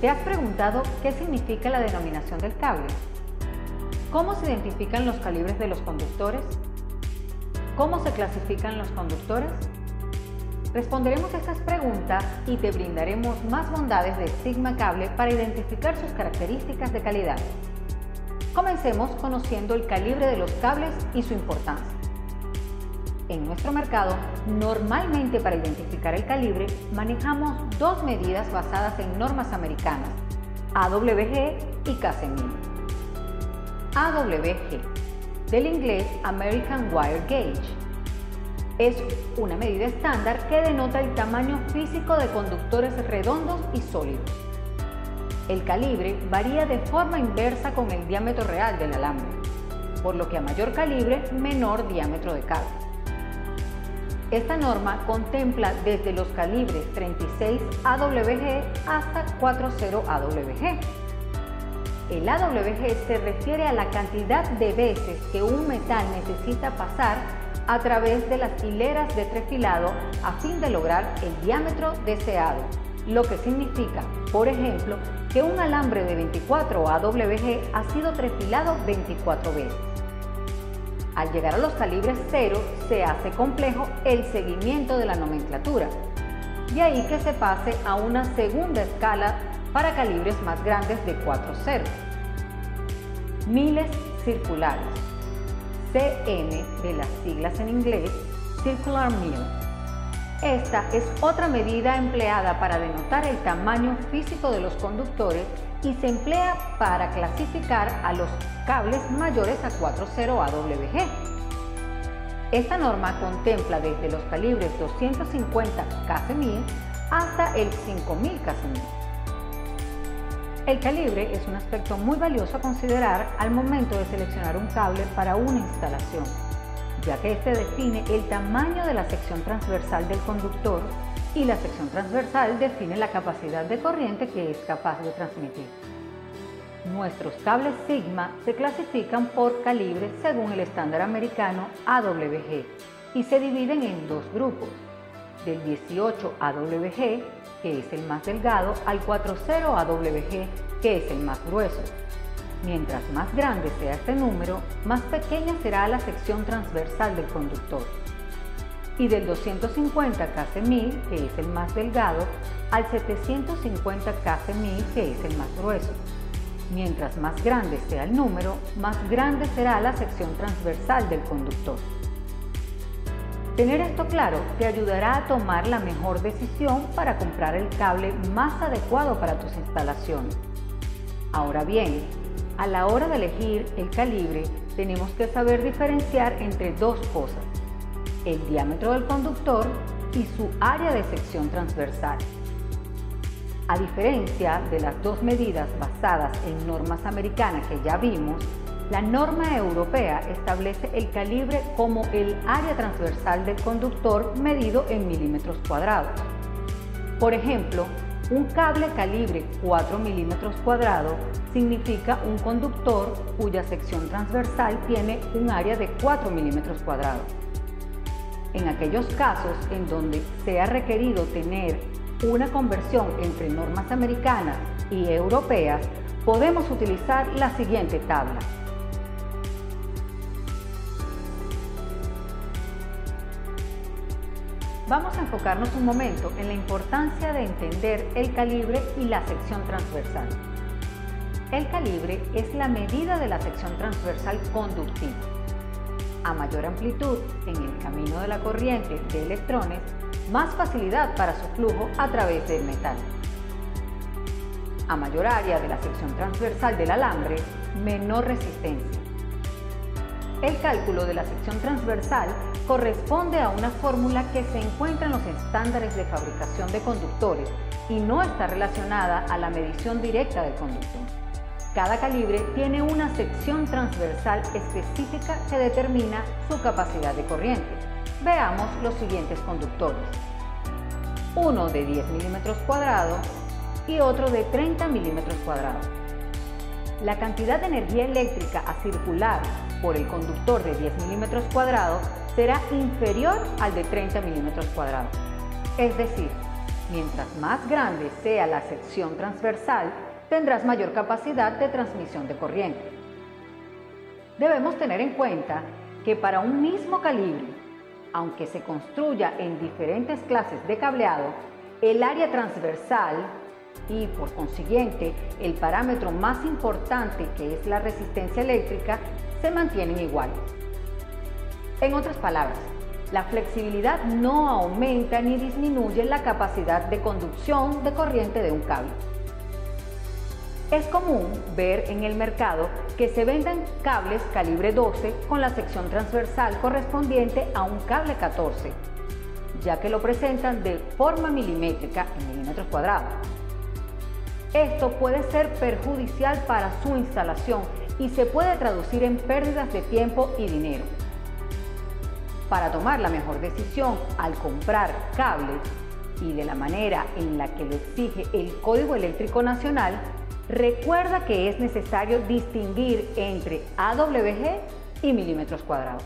¿Te has preguntado qué significa la denominación del cable? ¿Cómo se identifican los calibres de los conductores? ¿Cómo se clasifican los conductores? Responderemos estas preguntas y te brindaremos más bondades de Sigma Cable para identificar sus características de calidad. Comencemos conociendo el calibre de los cables y su importancia. En nuestro mercado, normalmente para identificar el calibre, manejamos dos medidas basadas en normas americanas, AWG y KC1000. AWG, del inglés American Wire Gauge, es una medida estándar que denota el tamaño físico de conductores redondos y sólidos. El calibre varía de forma inversa con el diámetro real del alambre, por lo que a mayor calibre, menor diámetro de cable. Esta norma contempla desde los calibres 36 AWG hasta 40 AWG. El AWG se refiere a la cantidad de veces que un metal necesita pasar a través de las hileras de trefilado a fin de lograr el diámetro deseado, lo que significa, por ejemplo, que un alambre de 24 AWG ha sido trefilado 24 veces. Al llegar a los calibres 0, se hace complejo el seguimiento de la nomenclatura, de ahí que se pase a una segunda escala para calibres más grandes de 4/0. Miles circulares, CM de las siglas en inglés, Circular Mile. Esta es otra medida empleada para denotar el tamaño físico de los conductores y se emplea para clasificar a los cables mayores a 40 AWG. Esta norma contempla desde los calibres 250 KC1000 hasta el 5000 KC1000. El calibre es un aspecto muy valioso a considerar al momento de seleccionar un cable para una instalación, ya que este define el tamaño de la sección transversal del conductor y la sección transversal define la capacidad de corriente que es capaz de transmitir. Nuestros cables Sigma se clasifican por calibre según el estándar americano AWG y se dividen en dos grupos, del 18 AWG, que es el más delgado, al 40 AWG, que es el más grueso. Mientras más grande sea este número, más pequeña será la sección transversal del conductor. Y del 250 KC1000, que es el más delgado, al 750 KC1000, que es el más grueso. Mientras más grande sea el número, más grande será la sección transversal del conductor. Tener esto claro te ayudará a tomar la mejor decisión para comprar el cable más adecuado para tus instalaciones. Ahora bien, a la hora de elegir el calibre, tenemos que saber diferenciar entre dos cosas: el diámetro del conductor y su área de sección transversal. A diferencia de las dos medidas basadas en normas americanas que ya vimos, la norma europea establece el calibre como el área transversal del conductor medido en milímetros cuadrados. Por ejemplo, un cable calibre 4 milímetros cuadrados significa un conductor cuya sección transversal tiene un área de 4 milímetros cuadrados. En aquellos casos en donde sea requerido tener una conversión entre normas americanas y europeas, podemos utilizar la siguiente tabla. Vamos a enfocarnos un momento en la importancia de entender el calibre y la sección transversal. El calibre es la medida de la sección transversal conductiva. A mayor amplitud en el camino de la corriente de electrones, más facilidad para su flujo a través del metal. A mayor área de la sección transversal del alambre, menor resistencia. El cálculo de la sección transversal corresponde a una fórmula que se encuentra en los estándares de fabricación de conductores y no está relacionada a la medición directa del conductor. Cada calibre tiene una sección transversal específica que determina su capacidad de corriente. Veamos los siguientes conductores: uno de 10 milímetros cuadrados y otro de 30 milímetros cuadrados. La cantidad de energía eléctrica a circular por el conductor de 10 milímetros cuadrados será inferior al de 30 milímetros cuadrados. Es decir, Mientras más grande sea la sección transversal, tendrás mayor capacidad de transmisión de corriente. Debemos tener en cuenta que para un mismo calibre, aunque se construya en diferentes clases de cableado, el área transversal y, por consiguiente, el parámetro más importante, que es la resistencia eléctrica, se mantienen iguales. En otras palabras, la flexibilidad no aumenta ni disminuye la capacidad de conducción de corriente de un cable. Es común ver en el mercado que se venden cables calibre 12 con la sección transversal correspondiente a un cable 14, ya que lo presentan de forma milimétrica en milímetros cuadrados. Esto puede ser perjudicial para su instalación y se puede traducir en pérdidas de tiempo y dinero. Para tomar la mejor decisión al comprar cables y de la manera en la que lo exige el Código Eléctrico Nacional, recuerda que es necesario distinguir entre AWG y milímetros cuadrados.